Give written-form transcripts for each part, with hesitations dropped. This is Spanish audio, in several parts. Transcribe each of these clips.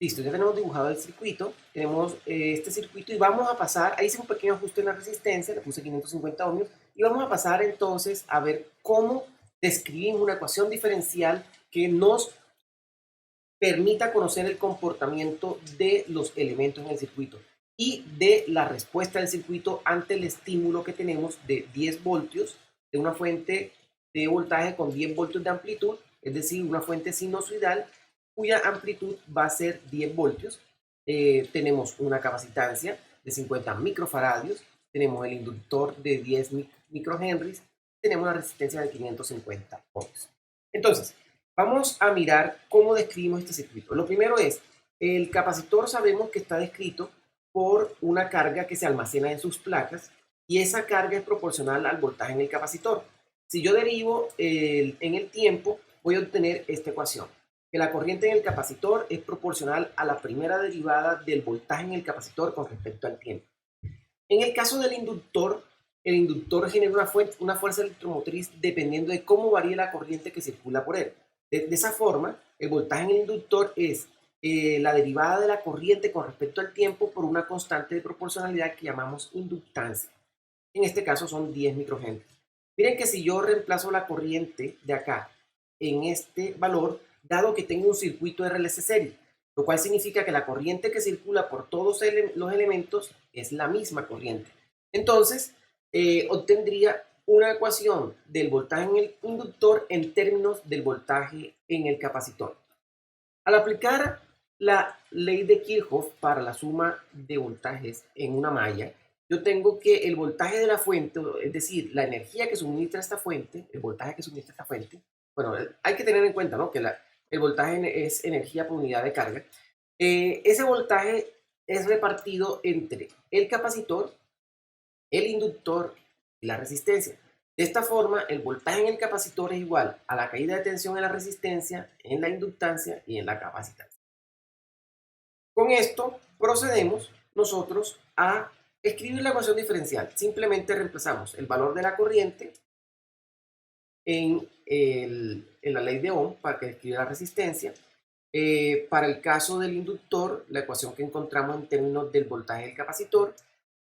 Listo, ya tenemos dibujado el circuito, tenemos este circuito y vamos a pasar, ahí hice un pequeño ajuste en la resistencia, le puse 550 ohmios y vamos a pasar entonces a ver cómo describimos una ecuación diferencial que nos permita conocer el comportamiento de los elementos en el circuito y de la respuesta del circuito ante el estímulo que tenemos de 10 voltios de una fuente de voltaje con 10 voltios de amplitud, es decir, una fuente sinusoidal cuya amplitud va a ser 10 voltios. Tenemos una capacitancia de 50 microfaradios, tenemos el inductor de 10 microhenries, tenemos la resistencia de 550 ohms. Entonces, vamos a mirar cómo describimos este circuito. Lo primero es, el capacitor sabemos que está descrito por una carga que se almacena en sus placas y esa carga es proporcional al voltaje en el capacitor. Si yo derivo en el tiempo, voy a obtener esta ecuación, que la corriente en el capacitor es proporcional a la primera derivada del voltaje en el capacitor con respecto al tiempo. En el caso del inductor, el inductor genera una fuerza electromotriz dependiendo de cómo varíe la corriente que circula por él. De esa forma, el voltaje en el inductor es la derivada de la corriente con respecto al tiempo por una constante de proporcionalidad que llamamos inductancia. En este caso son 10 microhenries. Miren que si yo reemplazo la corriente de acá en este valor, dado que tengo un circuito RLC serie, lo cual significa que la corriente que circula por todos los elementos es la misma corriente. Entonces, obtendría una ecuación del voltaje en el inductor en términos del voltaje en el capacitor. Al aplicar la ley de Kirchhoff para la suma de voltajes en una malla, yo tengo que el voltaje de la fuente, es decir, la energía que suministra esta fuente, el voltaje que suministra esta fuente, bueno, hay que tener en cuenta, ¿no?, que el voltaje es energía por unidad de carga. Ese voltaje es repartido entre el capacitor, el inductor y la resistencia. De esta forma, el voltaje en el capacitor es igual a la caída de tensión en la resistencia, en la inductancia y en la capacitancia. Con esto procedemos nosotros a escribir la ecuación diferencial. Simplemente reemplazamos el valor de la corriente en la ley de Ohm para que describa la resistencia. Para el caso del inductor, la ecuación que encontramos en términos del voltaje del capacitor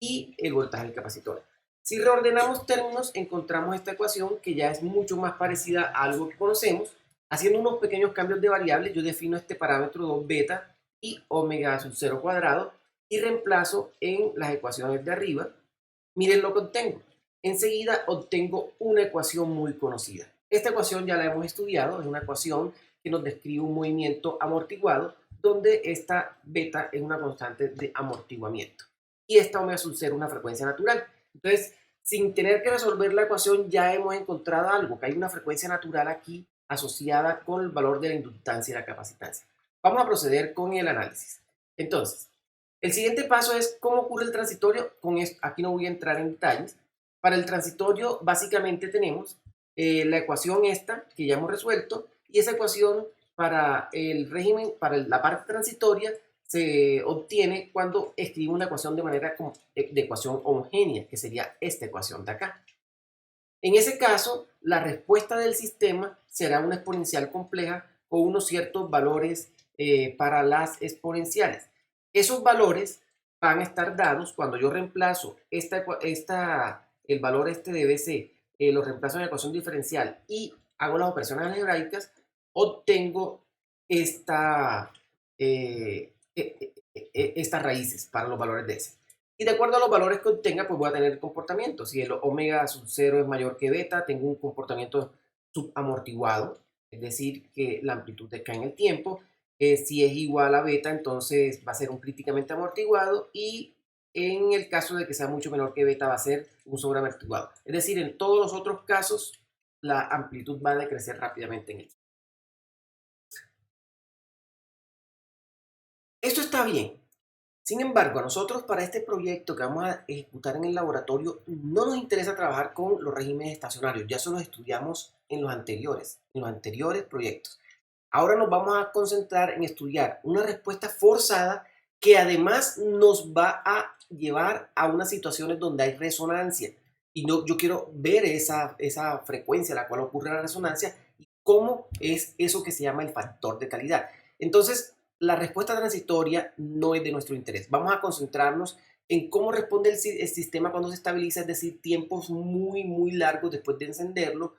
y el voltaje del capacitor. Si reordenamos términos, encontramos esta ecuación que ya es mucho más parecida a algo que conocemos. Haciendo unos pequeños cambios de variables, yo defino este parámetro 2 beta y omega sub 0 cuadrado y reemplazo en las ecuaciones de arriba. Miren lo que obtengo. Enseguida obtengo una ecuación muy conocida. Esta ecuación ya la hemos estudiado, es una ecuación que nos describe un movimiento amortiguado donde esta beta es una constante de amortiguamiento y esta omega sub 0 una frecuencia natural. Entonces, sin tener que resolver la ecuación, ya hemos encontrado algo, que hay una frecuencia natural aquí asociada con el valor de la inductancia y la capacitancia. Vamos a proceder con el análisis. Entonces, el siguiente paso es cómo ocurre el transitorio. Con esto, aquí no voy a entrar en detalles. Para el transitorio, básicamente tenemos la ecuación esta que ya hemos resuelto y esa ecuación para el régimen, para la parte transitoria, se obtiene cuando escribo una ecuación de manera de ecuación homogénea, que sería esta ecuación de acá. En ese caso, la respuesta del sistema será una exponencial compleja con unos ciertos valores para las exponenciales. Esos valores van a estar dados cuando yo reemplazo el valor este de BC, lo reemplazo en la ecuación diferencial y hago las operaciones algebraicas, obtengo estas raíces para los valores de S. Y de acuerdo a los valores que obtenga, pues voy a tener comportamiento. Si el omega sub 0 es mayor que beta, tengo un comportamiento subamortiguado, es decir, que la amplitud decae en el tiempo. Si es igual a beta, entonces va a ser un críticamente amortiguado y en el caso de que sea mucho menor que beta va a ser un sobreamortiguado. Es decir, en todos los otros casos la amplitud va a decrecer rápidamente en el tiempo. Esto está bien. Sin embargo, a nosotros para este proyecto que vamos a ejecutar en el laboratorio no nos interesa trabajar con los regímenes estacionarios, ya eso los estudiamos en los anteriores proyectos. Ahora nos vamos a concentrar en estudiar una respuesta forzada que además nos va a llevar a unas situaciones donde hay resonancia. Y no, yo quiero ver esa frecuencia a la cual ocurre la resonancia y cómo es eso que se llama el factor de calidad. Entonces, la respuesta transitoria no es de nuestro interés. Vamos a concentrarnos en cómo responde el sistema cuando se estabiliza, es decir, tiempos muy largos después de encenderlo,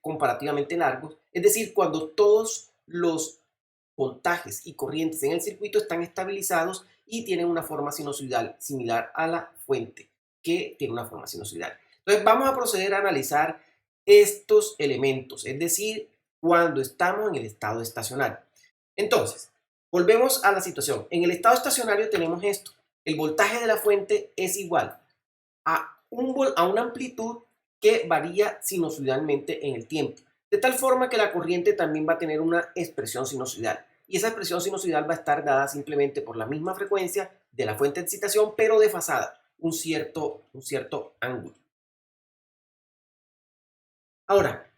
comparativamente largos, es decir, cuando todos los voltajes y corrientes en el circuito están estabilizados y tienen una forma sinusoidal similar a la fuente, que tiene una forma sinusoidal. Entonces vamos a proceder a analizar estos elementos, es decir, cuando estamos en el estado estacionario. Entonces, volvemos a la situación. En el estado estacionario tenemos esto. El voltaje de la fuente es igual a una amplitud que varía sinusoidalmente en el tiempo. De tal forma que la corriente también va a tener una expresión sinusoidal. Y esa expresión sinusoidal va a estar dada simplemente por la misma frecuencia de la fuente de excitación, pero desfasada, un cierto ángulo. Ahora,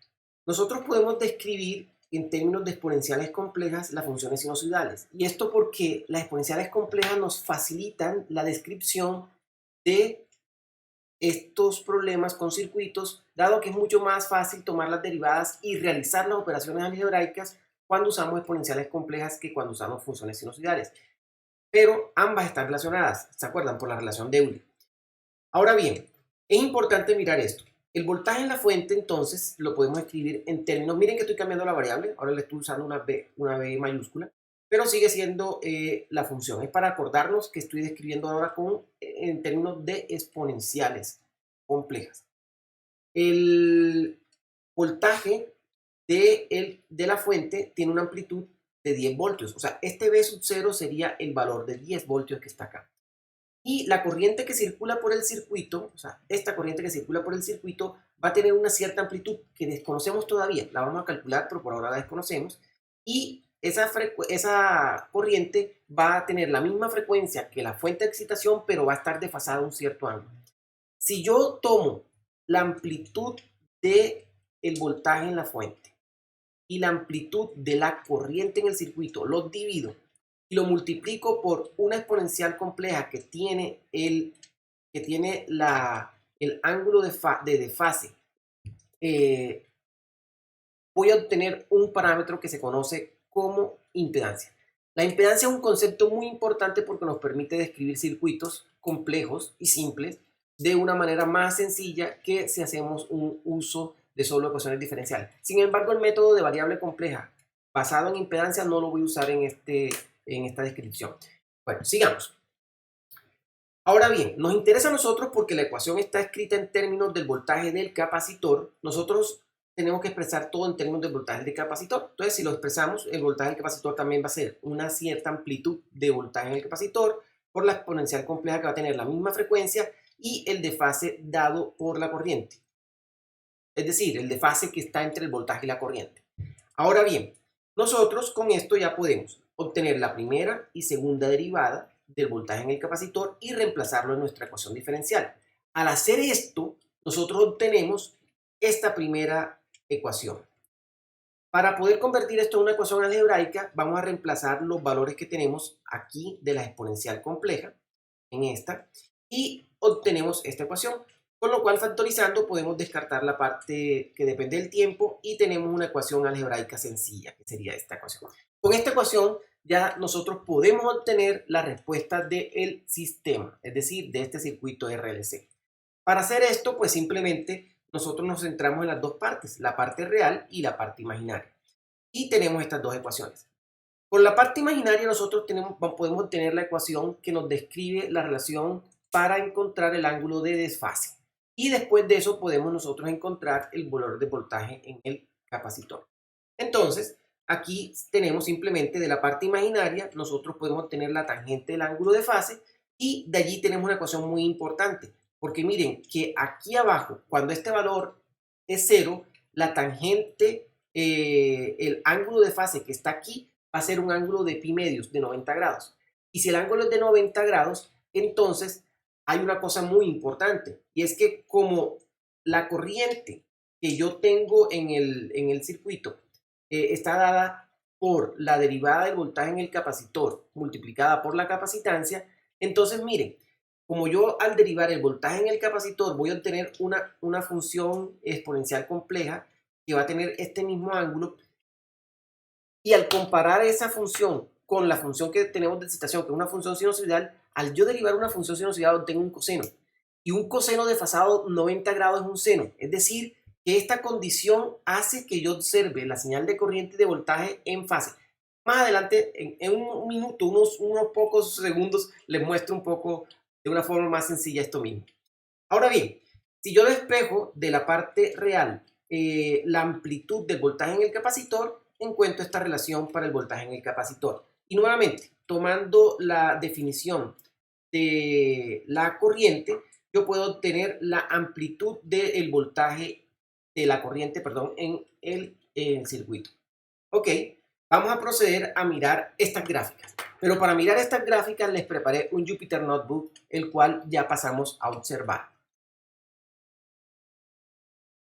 nosotros podemos describir en términos de exponenciales complejas las funciones sinusoidales. Y esto porque las exponenciales complejas nos facilitan la descripción de estos problemas con circuitos, dado que es mucho más fácil tomar las derivadas y realizar las operaciones algebraicas cuando usamos exponenciales complejas que cuando usamos funciones sinusoidales. Pero ambas están relacionadas, ¿se acuerdan? Por la relación de Euler. Ahora bien, es importante mirar esto. El voltaje en la fuente, entonces, lo podemos escribir en términos, miren que estoy cambiando la variable, ahora le estoy usando una B mayúscula, pero sigue siendo la función. Es para acordarnos que estoy describiendo ahora en términos de exponenciales complejas. El voltaje de la fuente tiene una amplitud de 10 voltios, o sea, este V sub 0 sería el valor de 10 voltios que está acá. Y la corriente que circula por el circuito, o sea, esta corriente que circula por el circuito va a tener una cierta amplitud que desconocemos todavía, la vamos a calcular, pero por ahora la desconocemos, y esa corriente va a tener la misma frecuencia que la fuente de excitación, pero va a estar desfasada a un cierto ángulo. Si yo tomo la amplitud del voltaje en la fuente y la amplitud de la corriente en el circuito, los divido y lo multiplico por una exponencial compleja que tiene el ángulo de desfase, voy a obtener un parámetro que se conoce como impedancia. La impedancia es un concepto muy importante porque nos permite describir circuitos complejos y simples de una manera más sencilla que si hacemos un uso de solo ecuaciones diferenciales. Sin embargo, el método de variable compleja basado en impedancia no lo voy a usar en esta descripción. Bueno, sigamos. Ahora bien, nos interesa a nosotros porque la ecuación está escrita en términos del voltaje del capacitor. Nosotros tenemos que expresar todo en términos del voltaje del capacitor. Entonces, si lo expresamos, el voltaje del capacitor también va a ser una cierta amplitud de voltaje en el capacitor por la exponencial compleja que va a tener la misma frecuencia y el desfase dado por la corriente. Es decir, el desfase que está entre el voltaje y la corriente. Ahora bien, nosotros con esto ya podemos obtener la primera y segunda derivada del voltaje en el capacitor y reemplazarlo en nuestra ecuación diferencial. Al hacer esto, nosotros obtenemos esta primera ecuación. Para poder convertir esto en una ecuación algebraica, vamos a reemplazar los valores que tenemos aquí de la exponencial compleja en esta y obtenemos esta ecuación. Con lo cual, factorizando, podemos descartar la parte que depende del tiempo y tenemos una ecuación algebraica sencilla, que sería esta ecuación. Con esta ecuación ya nosotros podemos obtener la respuesta del sistema, es decir, de este circuito RLC. Para hacer esto, pues simplemente nosotros nos centramos en las dos partes, la parte real y la parte imaginaria. Y tenemos estas dos ecuaciones. Con la parte imaginaria nosotros podemos obtener la ecuación que nos describe la relación para encontrar el ángulo de desfase. Y después de eso podemos nosotros encontrar el valor de voltaje en el capacitor. Entonces, aquí tenemos simplemente de la parte imaginaria, nosotros podemos obtener la tangente del ángulo de fase y de allí tenemos una ecuación muy importante. Porque miren que aquí abajo, cuando este valor es 0, la tangente, el ángulo de fase que está aquí, va a ser un ángulo de pi medios de 90 grados. Y si el ángulo es de 90 grados, entonces hay una cosa muy importante, y es que como la corriente que yo tengo en el circuito está dada por la derivada del voltaje en el capacitor multiplicada por la capacitancia, entonces miren, como yo al derivar el voltaje en el capacitor voy a obtener una función exponencial compleja que va a tener este mismo ángulo, y al comparar esa función con la función que tenemos de excitación, que es una función sinusoidal, al yo derivar una función sinusoidal obtengo un coseno. Y un coseno desfasado 90 grados es un seno. Es decir, que esta condición hace que yo observe la señal de corriente y de voltaje en fase. Más adelante, en un minuto, unos pocos segundos, les muestro un poco de una forma más sencilla esto mismo. Ahora bien, si yo despejo de la parte real la amplitud del voltaje en el capacitor, encuentro esta relación para el voltaje en el capacitor. Y nuevamente, tomando la definición de la corriente, yo puedo obtener la amplitud del voltaje de la corriente, perdón, en el circuito. Ok, vamos a proceder a mirar estas gráficas. Pero para mirar estas gráficas les preparé un Jupyter Notebook, el cual ya pasamos a observar.